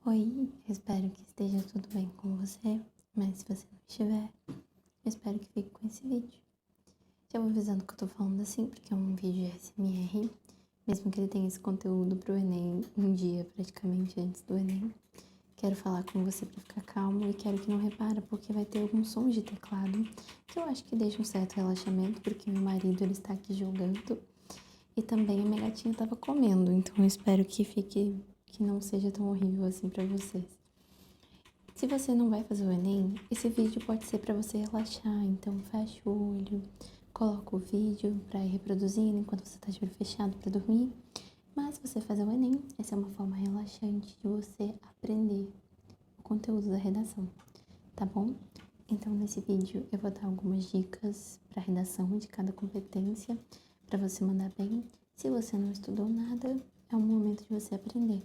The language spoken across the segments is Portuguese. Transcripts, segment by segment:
Oi, eu espero que esteja tudo bem com você, mas se você não estiver, eu espero que fique com esse vídeo. Já vou avisando que eu tô falando assim, porque é um vídeo de SMR, mesmo que ele tenha esse conteúdo pro Enem um dia praticamente antes do Enem. Quero falar com você pra ficar calmo e quero que não repara, porque vai ter alguns sons de teclado que eu acho que deixa um certo relaxamento, porque meu marido ele está aqui jogando e também a minha gatinha tava comendo, então eu espero que não seja tão horrível assim pra vocês. Se você não vai fazer o Enem, esse vídeo pode ser para você relaxar, então fecha o olho, coloca o vídeo para ir reproduzindo enquanto você está de olho fechado para dormir. Mas se você fazer o Enem, essa é uma forma relaxante de você aprender o conteúdo da redação, tá bom? Então nesse vídeo eu vou dar algumas dicas para redação de cada competência para você mandar bem. Se você não estudou nada, é um momento de você aprender.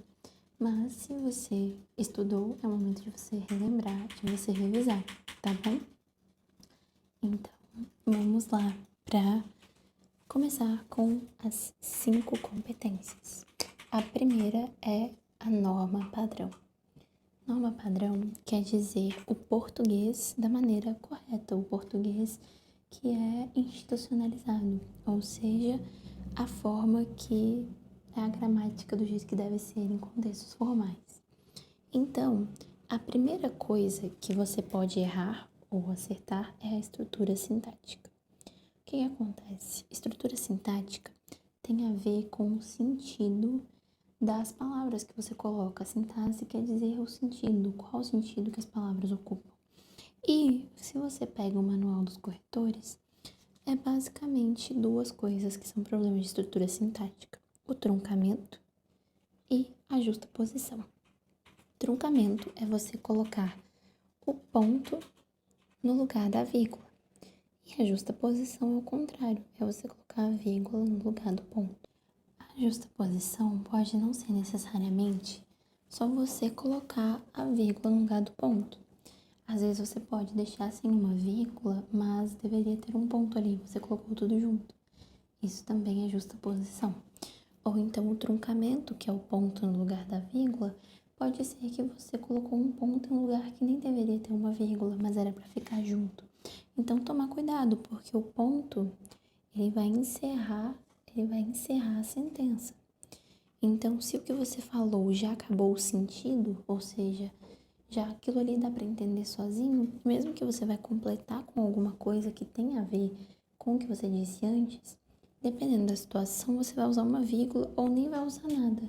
Mas se você estudou, é o momento de você relembrar, de você revisar, tá bom? Então, vamos lá para começar com as 5 competências. A primeira é a norma padrão. Norma padrão quer dizer o português da maneira correta, o português que é institucionalizado, ou seja, a forma que é a gramática do jeito que deve ser em contextos formais. Então, a primeira coisa que você pode errar ou acertar é a estrutura sintática. O que acontece? Estrutura sintática tem a ver com o sentido das palavras que você coloca. A sintaxe quer dizer o sentido, qual o sentido que as palavras ocupam. E se você pega o manual dos corretores, é basicamente 2 coisas que são problemas de estrutura sintática: o truncamento e a justaposição. Truncamento é você colocar o ponto no lugar da vírgula. E a justaposição é o contrário, é você colocar a vírgula no lugar do ponto. A justaposição pode não ser necessariamente só você colocar a vírgula no lugar do ponto. Às vezes você pode deixar sem uma vírgula, mas deveria ter um ponto ali, você colocou tudo junto. Isso também é justaposição. Ou então o truncamento, que é o ponto no lugar da vírgula, pode ser que você colocou um ponto em um lugar que nem deveria ter uma vírgula, mas era para ficar junto. Então tomar cuidado, porque o ponto ele vai encerrar a sentença. Então, se o que você falou já acabou o sentido, ou seja, já aquilo ali dá para entender sozinho, mesmo que você vai completar com alguma coisa que tenha a ver com o que você disse antes, dependendo da situação, você vai usar uma vírgula ou nem vai usar nada.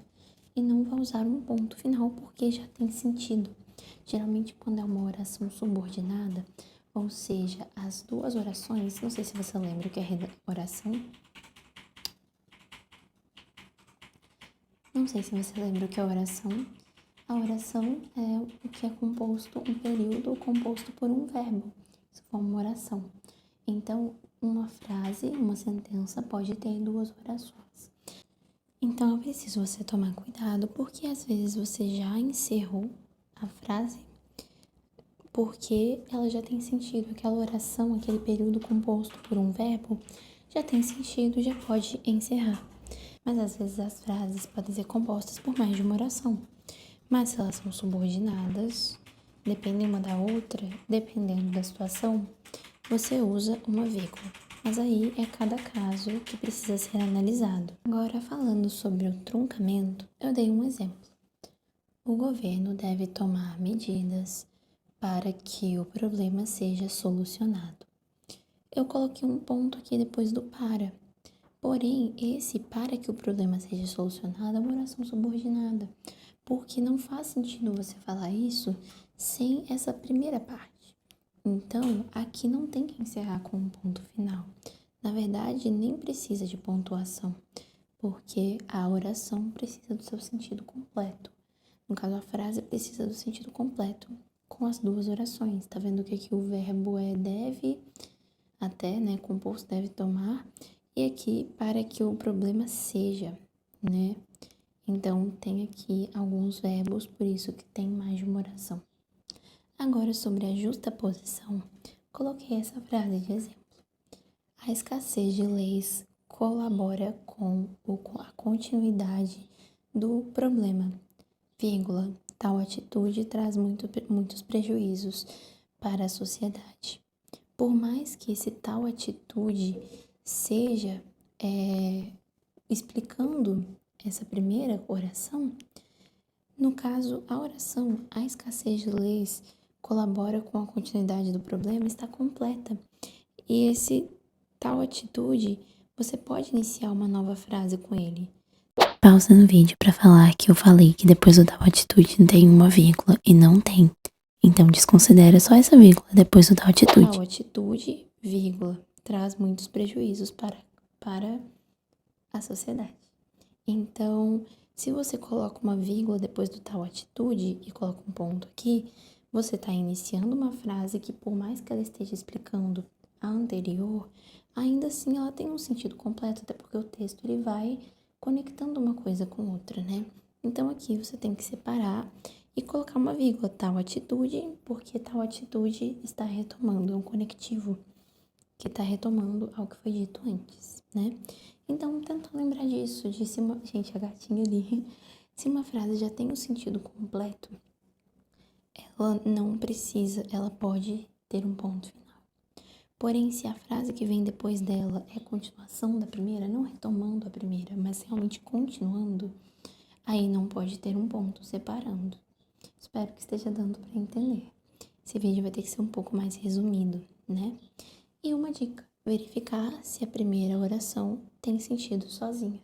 E não vai usar um ponto final porque já tem sentido. Geralmente, quando é uma oração subordinada, ou seja, as 2 orações, não sei se você lembra o que é oração. Não sei se você lembra o que é oração. A oração é o que é composto, um período composto por um verbo. Isso forma uma oração. Então, uma frase, uma sentença pode ter 2 orações. Então, é preciso você tomar cuidado, porque às vezes você já encerrou a frase, porque ela já tem sentido. Aquela oração, aquele período composto por um verbo, já tem sentido, já pode encerrar. Mas às vezes as frases podem ser compostas por mais de uma oração. Mas se elas são subordinadas, dependem uma da outra, dependendo da situação, você usa uma vírgula. Mas aí é cada caso que precisa ser analisado. Agora, falando sobre o truncamento, eu dei um exemplo. O governo deve tomar medidas para que o problema seja solucionado. Eu coloquei um ponto aqui depois do para. Porém, esse para que o problema seja solucionado é uma oração subordinada, porque não faz sentido você falar isso sem essa primeira parte. Então, aqui não tem que encerrar com um ponto final. Na verdade, nem precisa de pontuação, porque a oração precisa do seu sentido completo. No caso, a frase precisa do sentido completo com as 2 orações. Tá vendo que aqui o verbo é deve, até, né, composto deve tomar, e aqui para que o problema seja, né? Então, tem aqui alguns verbos, por isso que tem mais de uma oração. Agora, sobre a justaposição, coloquei essa frase de exemplo. A escassez de leis colabora com a continuidade do problema, vírgula, Tal atitude traz muitos prejuízos para a sociedade. Por mais que esse tal atitude seja explicando essa primeira oração, no caso, a oração, a escassez de leis colabora com a continuidade do problema, está completa. E esse tal atitude, você pode iniciar uma nova frase com ele. Pausa no vídeo para falar que eu falei que depois do tal atitude tem uma vírgula e não tem. Então desconsidera só essa vírgula depois do tal atitude. Tal atitude, vírgula, traz muitos prejuízos para a sociedade. Então, se você coloca uma vírgula depois do tal atitude e coloca um ponto aqui, você está iniciando uma frase que, por mais que ela esteja explicando a anterior, ainda assim ela tem um sentido completo, até porque o texto ele vai conectando uma coisa com outra, né? Então aqui você tem que separar e colocar uma vírgula, tal atitude, porque tal atitude está retomando, é um conectivo que está retomando ao que foi dito antes, né? Então, tenta lembrar disso, de se uma... Gente, a gatinha ali, se uma frase já tem o sentido completo, ela não precisa, ela pode ter um ponto final. Porém, se a frase que vem depois dela é continuação da primeira, não retomando a primeira, mas realmente continuando, aí não pode ter um ponto separando. Espero que esteja dando para entender. Esse vídeo vai ter que ser um pouco mais resumido, né? E uma dica, verificar se a primeira oração tem sentido sozinha.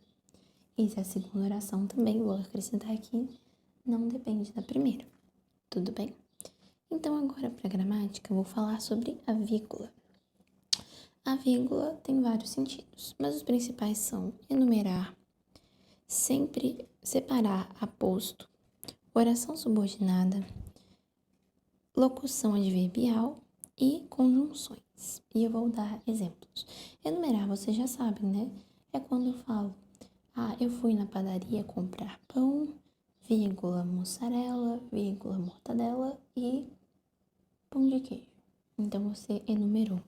E se a segunda oração também, vou acrescentar aqui, não depende da primeira. Tudo bem? Então agora para a gramática eu vou falar sobre a vírgula. A vírgula tem vários sentidos, mas os principais são enumerar, sempre separar aposto, oração subordinada, locução adverbial e conjunções. E eu vou dar exemplos. Enumerar, vocês já sabem, né? É quando eu falo, eu fui na padaria comprar pão, vírgula, mussarela, vírgula, mortadela e pão de queijo. Então, você enumerou.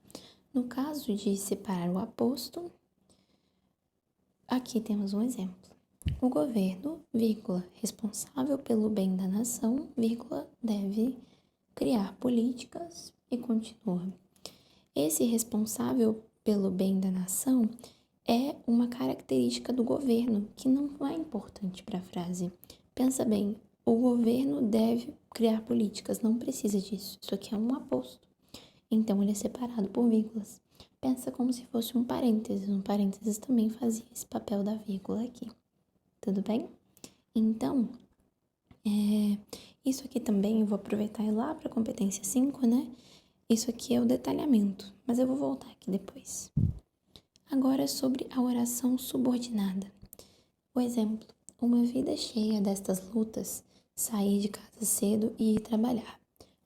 No caso de separar o aposto, aqui temos um exemplo. O governo, vírgula, responsável pelo bem da nação, vírgula, deve criar políticas e continua. Esse responsável pelo bem da nação é uma característica do governo que não é importante para a frase. Pensa bem, o governo deve criar políticas, não precisa disso. Isso aqui é um aposto. Então, ele é separado por vírgulas. Pensa como se fosse um parênteses. Um parênteses também fazia esse papel da vírgula aqui. Tudo bem? Então, isso aqui também eu vou aproveitar e ir lá para a competência 5, né? Isso aqui é o detalhamento, mas eu vou voltar aqui depois. Agora sobre a oração subordinada. O exemplo, uma vida cheia destas lutas, sair de casa cedo e ir trabalhar.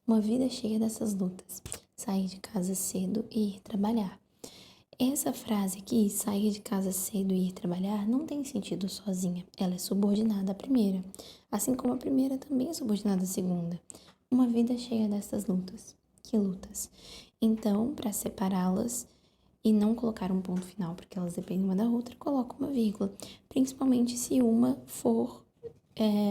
Uma vida cheia dessas lutas, sair de casa cedo e ir trabalhar. Essa frase aqui, sair de casa cedo e ir trabalhar, não tem sentido sozinha. Ela é subordinada à primeira, assim como a primeira também é subordinada à segunda. Uma vida cheia dessas lutas. Que lutas? Então, para separá-las e não colocar um ponto final, porque elas dependem uma da outra, coloca uma vírgula. Principalmente se uma for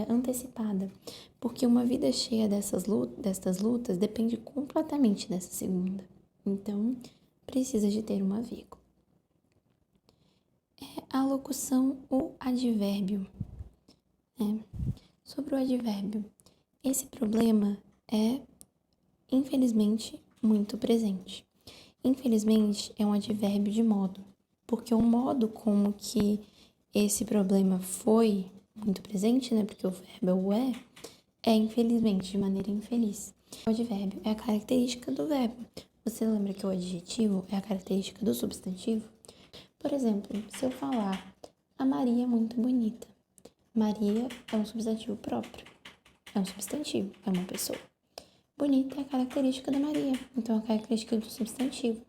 antecipada. Porque uma vida cheia destas lutas depende completamente dessa segunda. Então, precisa de ter uma vírgula. A locução ou advérbio. Sobre o advérbio, esse problema é, infelizmente, muito presente. Infelizmente, é um advérbio de modo, porque o modo como que esse problema foi muito presente, né? Porque o verbo é o é infelizmente, de maneira infeliz. O advérbio é a característica do verbo. Você lembra que o adjetivo é a característica do substantivo? Por exemplo, se eu falar, a Maria é muito bonita. Maria é um substantivo próprio. É um substantivo, é uma pessoa. Bonita é a característica da Maria, então é a característica do substantivo.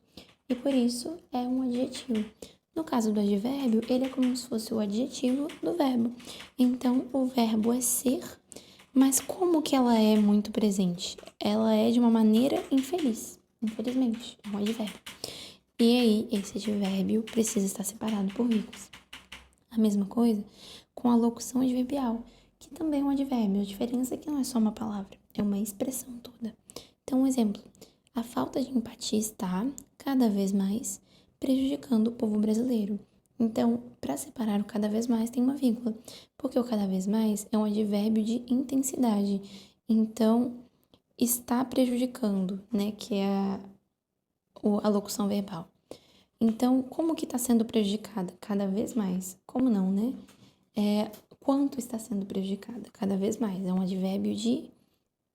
E por isso é um adjetivo. No caso do advérbio, ele é como se fosse o adjetivo do verbo. Então, o verbo é ser, mas como que ela é muito presente? Ela é de uma maneira infeliz, infelizmente, é um advérbio. E aí, esse advérbio precisa estar separado por vírgulas. A mesma coisa com a locução adverbial, que também é um advérbio. A diferença é que não é só uma palavra, é uma expressão toda. Então, um exemplo: a falta de empatia está, cada vez mais, prejudicando o povo brasileiro. Então, para separar o cada vez mais, tem uma vírgula, porque o cada vez mais é um advérbio de intensidade. Então, está prejudicando, né, que é a locução verbal. Então, como que está sendo prejudicada? Cada vez mais. Como não, né? Quanto está sendo prejudicada? Cada vez mais. É um advérbio de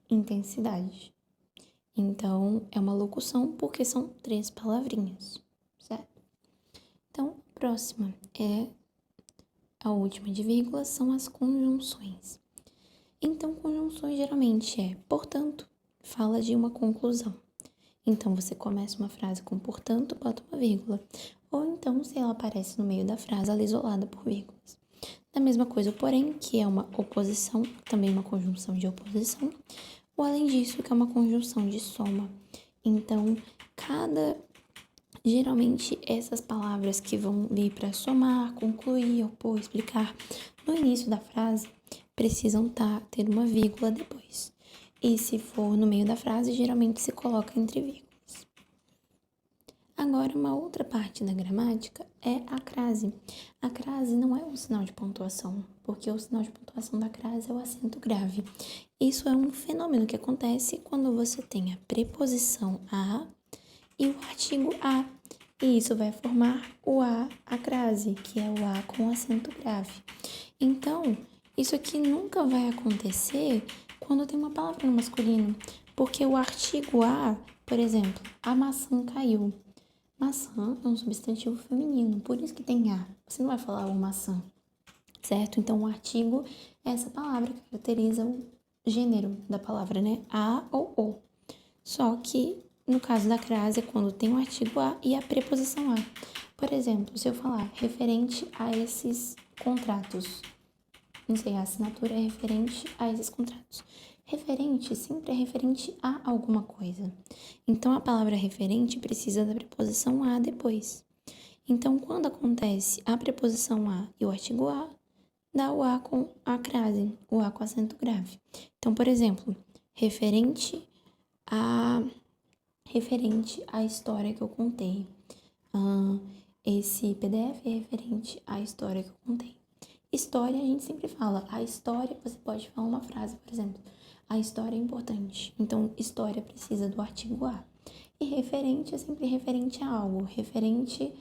intensidade. Então, é uma locução porque são 3 palavrinhas, certo? Então, a próxima é a última de vírgula, são as conjunções. Então, conjunções geralmente portanto, fala de uma conclusão. Então, você começa uma frase com portanto, bota uma vírgula. Ou então, se ela aparece no meio da frase, ela é isolada por vírgulas. Da mesma coisa, o porém, que é uma oposição, também uma conjunção de oposição. Ou além disso, que é uma conjunção de soma. Então, geralmente, essas palavras que vão vir para somar, concluir, opor, explicar, no início da frase, precisam ter uma vírgula depois. E se for no meio da frase, geralmente se coloca entre vírgulas. Agora, uma outra parte da gramática é a crase. A crase não é um sinal de pontuação, porque o sinal de pontuação da crase é o acento grave. Isso é um fenômeno que acontece quando você tem a preposição a e o artigo a. E isso vai formar o a crase, que é o a com acento grave. Então, isso aqui nunca vai acontecer quando tem uma palavra no masculino, porque o artigo a, por exemplo, a maçã caiu. Maçã é um substantivo feminino, por isso que tem a. Você não vai falar o maçã, certo? Então, o artigo é essa palavra que caracteriza o gênero da palavra, né? A ou o. Só que, no caso da crase, é quando tem o artigo a e a preposição a. Por exemplo, se eu falar referente a esses contratos, não sei, a assinatura é referente a esses contratos. Referente sempre é referente a alguma coisa. Então, a palavra referente precisa da preposição a depois. Então, quando acontece a preposição a e o artigo a, dá o a com a crase, o a com acento grave. Então, por exemplo, referente à história que eu contei. Esse PDF é referente à história que eu contei. História, a gente sempre fala. A história, você pode falar uma frase, por exemplo. A história é importante. Então, história precisa do artigo a. E referente é sempre referente a algo. Referente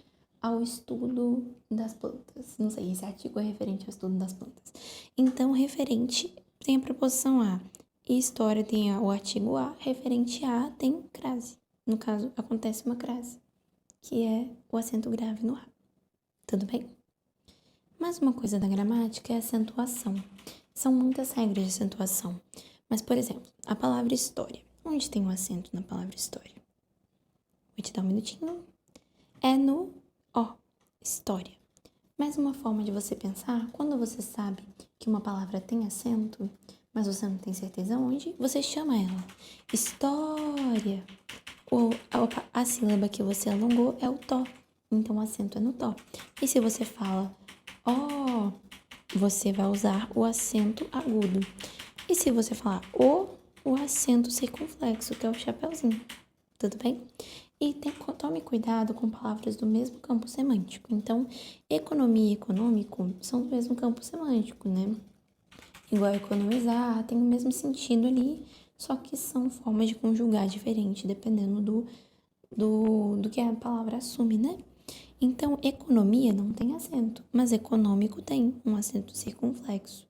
ao estudo das plantas. Não sei, esse artigo é referente ao estudo das plantas. Então, referente tem a preposição a. E história tem o artigo a. Referente a tem crase. No caso, acontece uma crase, que é o acento grave no a. Tudo bem? Mais uma coisa da gramática é a acentuação. São muitas regras de acentuação. Mas, por exemplo, a palavra história. Onde tem o acento na palavra história? Vou te dar um minutinho. É no O, história. Mais uma forma de você pensar, quando você sabe que uma palavra tem acento, mas você não tem certeza onde, você chama ela. História. A sílaba que você alongou é o tó. Então, o acento é no tó. E se você fala ó, você vai usar o acento agudo. E se você falar o acento circunflexo, que é o chapeuzinho. Tudo bem? E tome cuidado com palavras do mesmo campo semântico. Então, economia e econômico são do mesmo campo semântico, né? Igual economizar, tem o mesmo sentido ali, só que são formas de conjugar diferente, dependendo do que a palavra assume, né? Então, economia não tem acento, mas econômico tem um acento circunflexo.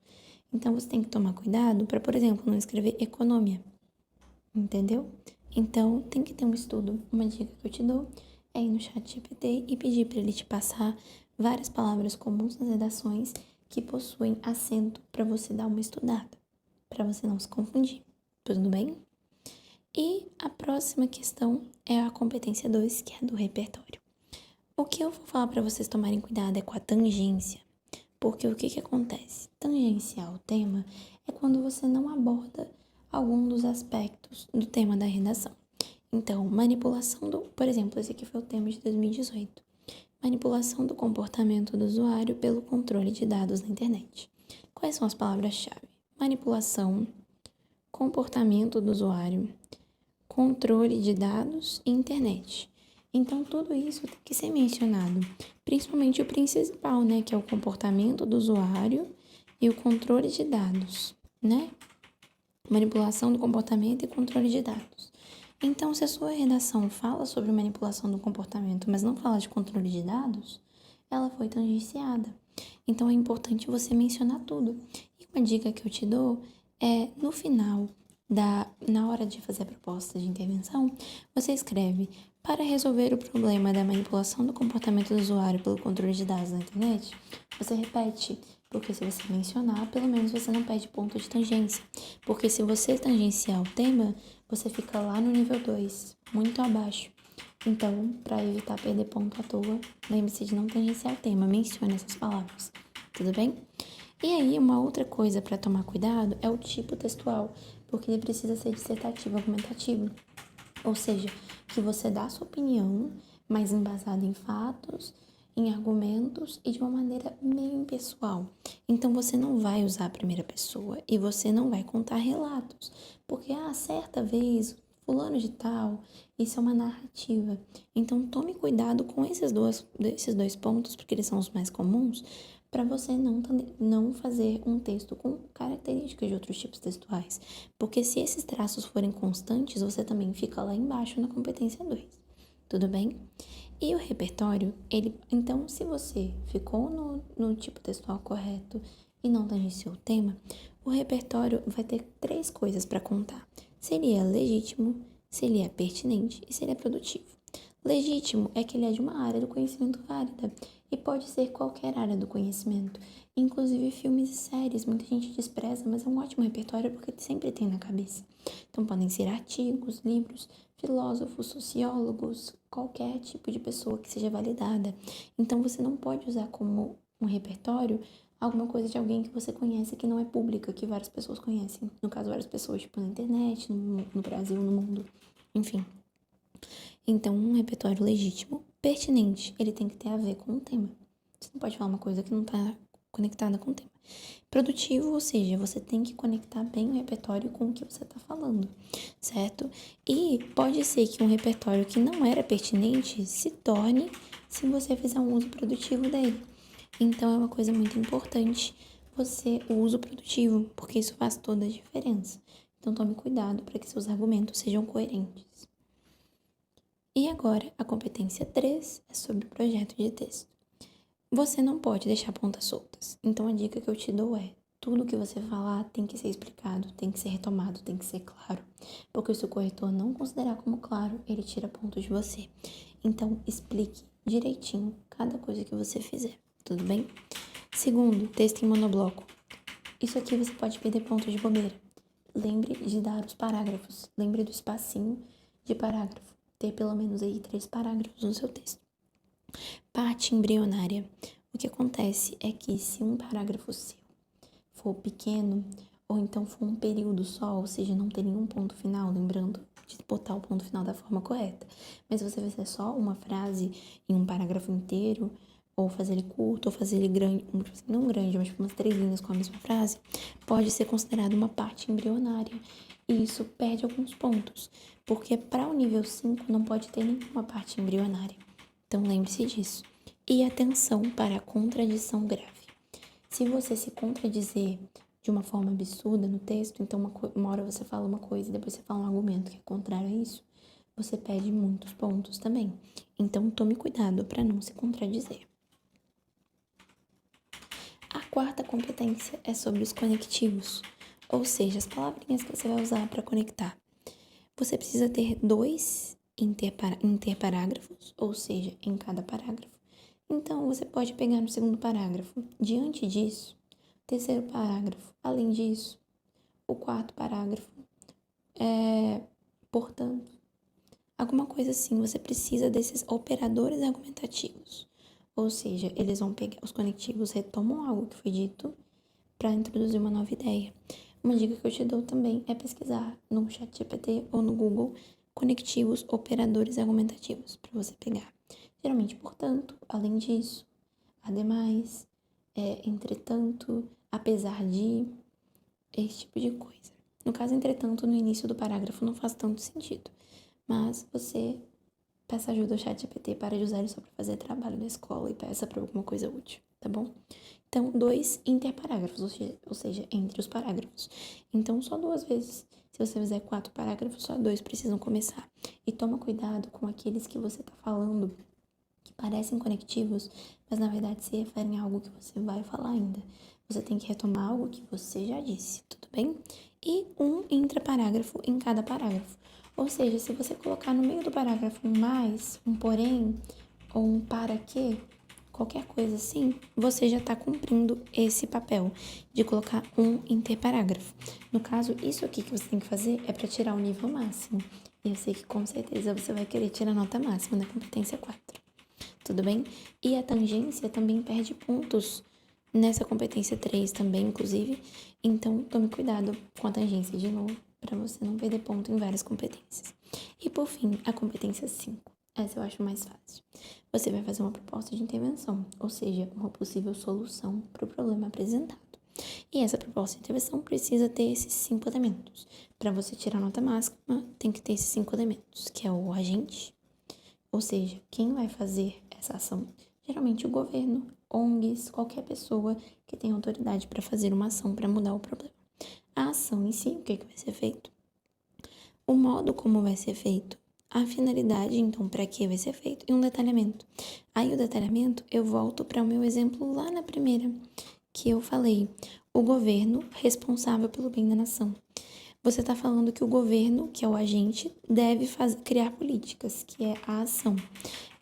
Então, você tem que tomar cuidado para, por exemplo, não escrever economia, entendeu? Então, tem que ter um estudo. Uma dica que eu te dou é ir no ChatGPT e pedir para ele te passar várias palavras comuns nas redações que possuem acento para você dar uma estudada, para você não se confundir. Tudo bem? E a próxima questão é a competência 2, que é do repertório. O que eu vou falar para vocês tomarem cuidado é com a tangência. Porque o que acontece? Tangenciar o tema é quando você não aborda algum dos aspectos do tema da redação. Então, manipulação por exemplo, esse aqui foi o tema de 2018. Manipulação do comportamento do usuário pelo controle de dados na internet. Quais são as palavras-chave? Manipulação, comportamento do usuário, controle de dados e internet. Então, tudo isso tem que ser mencionado, principalmente o principal, né, que é o comportamento do usuário e o controle de dados, né? Manipulação do comportamento e controle de dados. Então, se a sua redação fala sobre manipulação do comportamento, mas não fala de controle de dados, ela foi tangenciada. Então, é importante você mencionar tudo. E uma dica que eu te dou é, no final, na hora de fazer a proposta de intervenção, você escreve: para resolver o problema da manipulação do comportamento do usuário pelo controle de dados na internet, você repete, porque se você mencionar, pelo menos você não perde ponto de tangência. Porque se você tangenciar o tema, você fica lá no nível 2, muito abaixo. Então, para evitar perder ponto à toa, lembre-se de não tangenciar o tema, mencione essas palavras, tudo bem? E aí, uma outra coisa para tomar cuidado é o tipo textual, porque ele precisa ser dissertativo, argumentativo. Ou seja, que você dá a sua opinião, mas embasada em fatos, em argumentos e de uma maneira meio impessoal. Então, você não vai usar a primeira pessoa e você não vai contar relatos, porque, certa vez, fulano de tal, isso é uma narrativa. Então, tome cuidado com esses dois pontos, porque eles são os mais comuns, para você não fazer um texto com características de outros tipos textuais. Porque se esses traços forem constantes, você também fica lá embaixo na competência 2. Tudo bem? E o repertório, então, se você ficou no tipo textual correto e não tangenciou o tema, o repertório vai ter 3 coisas para contar: se ele é legítimo, se ele é pertinente e se ele é produtivo. Legítimo é que ele é de uma área do conhecimento válida e pode ser qualquer área do conhecimento, inclusive filmes e séries. Muita gente despreza, mas é um ótimo repertório porque sempre tem na cabeça. Então podem ser artigos, livros, filósofos, sociólogos, qualquer tipo de pessoa que seja validada. Então você não pode usar como um repertório alguma coisa de alguém que você conhece que não é pública, que várias pessoas conhecem. No caso, várias pessoas, tipo, na internet, no Brasil, no mundo, enfim. Então, um repertório legítimo, pertinente, ele tem que ter a ver com o tema. Você não pode falar uma coisa que não está conectada com o tema. Produtivo, ou seja, você tem que conectar bem o repertório com o que você está falando, certo? E pode ser que um repertório que não era pertinente se torne se você fizer um uso produtivo dele. Então, é uma coisa muito importante o uso produtivo, porque isso faz toda a diferença. Então, tome cuidado para que seus argumentos sejam coerentes. E agora, a competência 3 é sobre o projeto de texto. Você não pode deixar pontas soltas. Então, a dica que eu te dou é: tudo que você falar tem que ser explicado, tem que ser retomado, tem que ser claro. Porque se o corretor não considerar como claro, ele tira pontos de você. Então, explique direitinho cada coisa que você fizer, tudo bem? Segundo, texto em monobloco. Isso aqui você pode perder pontos de bobeira. Lembre de dar os parágrafos. Lembre do espacinho de parágrafo. Ter pelo menos aí 3 parágrafos no seu texto. Parte embrionária. O que acontece é que se um parágrafo seu for pequeno, ou então for um período só, ou seja, não ter nenhum ponto final, lembrando de botar o ponto final da forma correta, mas se você fizer só uma frase em um parágrafo inteiro, ou fazer ele curto, ou fazer ele grande, não grande, mas umas 3 linhas com a mesma frase, pode ser considerado uma parte embrionária. E isso perde alguns pontos, porque para o nível 5 não pode ter nenhuma parte embrionária. Então lembre-se disso. E atenção para a contradição grave. Se você se contradizer de uma forma absurda no texto, então uma hora você fala uma coisa e depois você fala um argumento que é contrário a isso, você perde muitos pontos também. Então tome cuidado para não se contradizer. A quarta competência é sobre os conectivos, ou seja, as palavrinhas que você vai usar para conectar. Você precisa ter 2 interparágrafos, ou seja, em cada parágrafo. Então, você pode pegar no segundo parágrafo. Diante disso, terceiro parágrafo. Além disso, o quarto parágrafo. Portanto, alguma coisa assim. Você precisa desses operadores argumentativos. Ou seja, eles vão pegar os conectivos, retomam algo que foi dito para introduzir uma nova ideia. Uma dica que eu te dou também é pesquisar no ChatGPT ou no Google conectivos operadores argumentativos para você pegar. Geralmente, portanto, além disso, ademais, entretanto, apesar de, esse tipo de coisa. No caso, entretanto, no início do parágrafo não faz tanto sentido, mas você peça ajuda ao ChatGPT, para de usar ele só para fazer trabalho da escola e peça para alguma coisa útil, tá bom? Então, 2 interparágrafos, ou seja, entre os parágrafos. Então, só 2 vezes. Se você fizer 4 parágrafos, só 2 precisam começar. E toma cuidado com aqueles que você tá falando, que parecem conectivos, mas na verdade se referem a algo que você vai falar ainda. Você tem que retomar algo que você já disse, tudo bem? E um intraparágrafo em cada parágrafo. Ou seja, se você colocar no meio do parágrafo um mais, um porém, ou um para quê, qualquer coisa assim, você já está cumprindo esse papel de colocar um interparágrafo. No caso, isso aqui que você tem que fazer é para tirar o nível máximo. E eu sei que com certeza você vai querer tirar a nota máxima na competência 4. Tudo bem? E a tangência também perde pontos nessa competência 3 também, inclusive. Então, tome cuidado com a tangência de novo, para você não perder ponto em várias competências. E por fim, a competência 5. Essa eu acho mais fácil. Você vai fazer uma proposta de intervenção, ou seja, uma possível solução para o problema apresentado. E essa proposta de intervenção precisa ter esses 5 elementos. Para você tirar a nota máxima, tem que ter esses 5 elementos, que é o agente, ou seja, quem vai fazer essa ação? Geralmente o governo, ONGs, qualquer pessoa que tem autoridade para fazer uma ação para mudar o problema. A ação em si, o que vai ser feito? O modo como vai ser feito, a finalidade, então, para que vai ser feito, e um detalhamento. Aí, o detalhamento, eu volto para o meu exemplo lá na primeira, que eu falei, o governo responsável pelo bem da nação. Você está falando que o governo, que é o agente, deve criar políticas, que é a ação.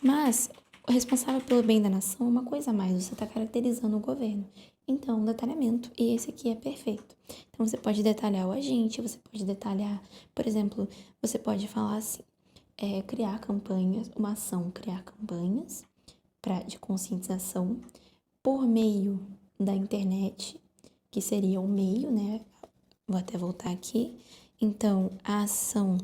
Mas o responsável pelo bem da nação é uma coisa a mais, você está caracterizando o governo. Então, detalhamento, e esse aqui é perfeito. Então, você pode detalhar o agente, você pode detalhar, por exemplo, você pode falar assim, criar campanhas, uma ação, criar campanhas de conscientização por meio da internet, que seria o meio, né? Vou até voltar aqui. Então, a ação,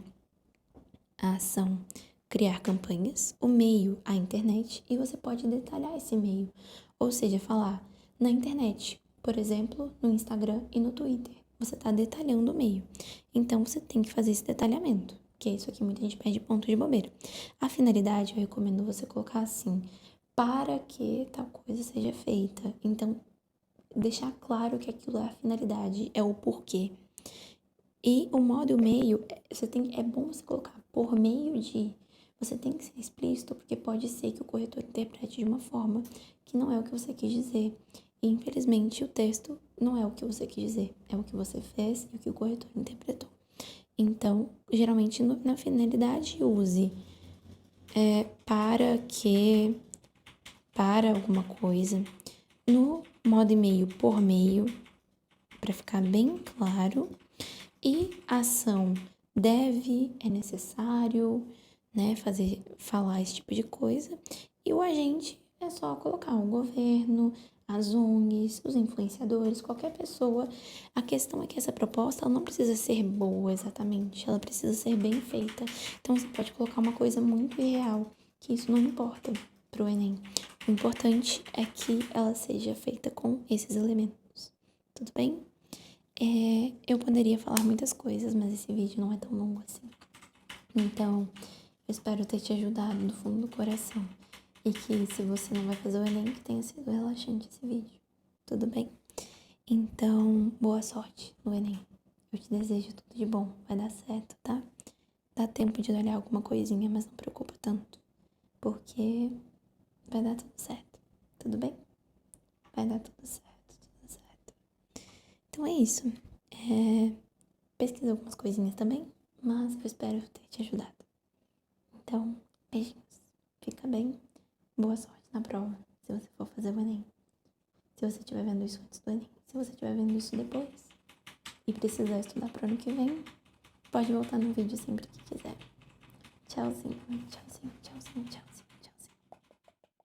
criar campanhas, o meio, a internet, e você pode detalhar esse meio. Ou seja, falar na internet, por exemplo, no Instagram e no Twitter. Você está detalhando o meio. Então, você tem que fazer esse detalhamento, que é isso aqui, muita gente perde ponto de bobeira. A finalidade, eu recomendo você colocar assim, para que tal coisa seja feita. Então, deixar claro que aquilo é a finalidade, é o porquê. E o modo e o meio, é bom você colocar por meio de. Você tem que ser explícito, porque pode ser que o corretor interprete de uma forma que não é o que você quis dizer. E, infelizmente, o texto não é o que você quis dizer, é o que você fez e o que o corretor interpretou. Então, geralmente, na finalidade, use para alguma coisa. No modo e meio, por meio, para ficar bem claro. E a ação deve, é necessário, né, falar esse tipo de coisa. E o agente é só colocar o governo, as ONGs, os influenciadores, qualquer pessoa. A questão é que essa proposta ela não precisa ser boa exatamente, ela precisa ser bem feita. Então você pode colocar uma coisa muito irreal, que isso não importa para o Enem. O importante é que ela seja feita com esses elementos. Tudo bem? Eu poderia falar muitas coisas, mas esse vídeo não é tão longo assim. Então, eu espero ter te ajudado do fundo do coração. E que se você não vai fazer o Enem, que tenha sido relaxante esse vídeo. Tudo bem? Então, boa sorte no Enem. Eu te desejo tudo de bom. Vai dar certo, tá? Dá tempo de olhar alguma coisinha, mas não preocupa tanto. Porque vai dar tudo certo. Tudo bem? Vai dar tudo certo, tudo certo. Então é isso. Pesquisei algumas coisinhas também, mas eu espero ter te ajudado. Então, beijinhos. Fica bem. Boa sorte na prova, se você for fazer o Enem. Se você estiver vendo isso antes do Enem. Se você estiver vendo isso depois e precisar estudar pro ano que vem, pode voltar no vídeo sempre que quiser. Tchauzinho, tchauzinho, tchauzinho, tchau.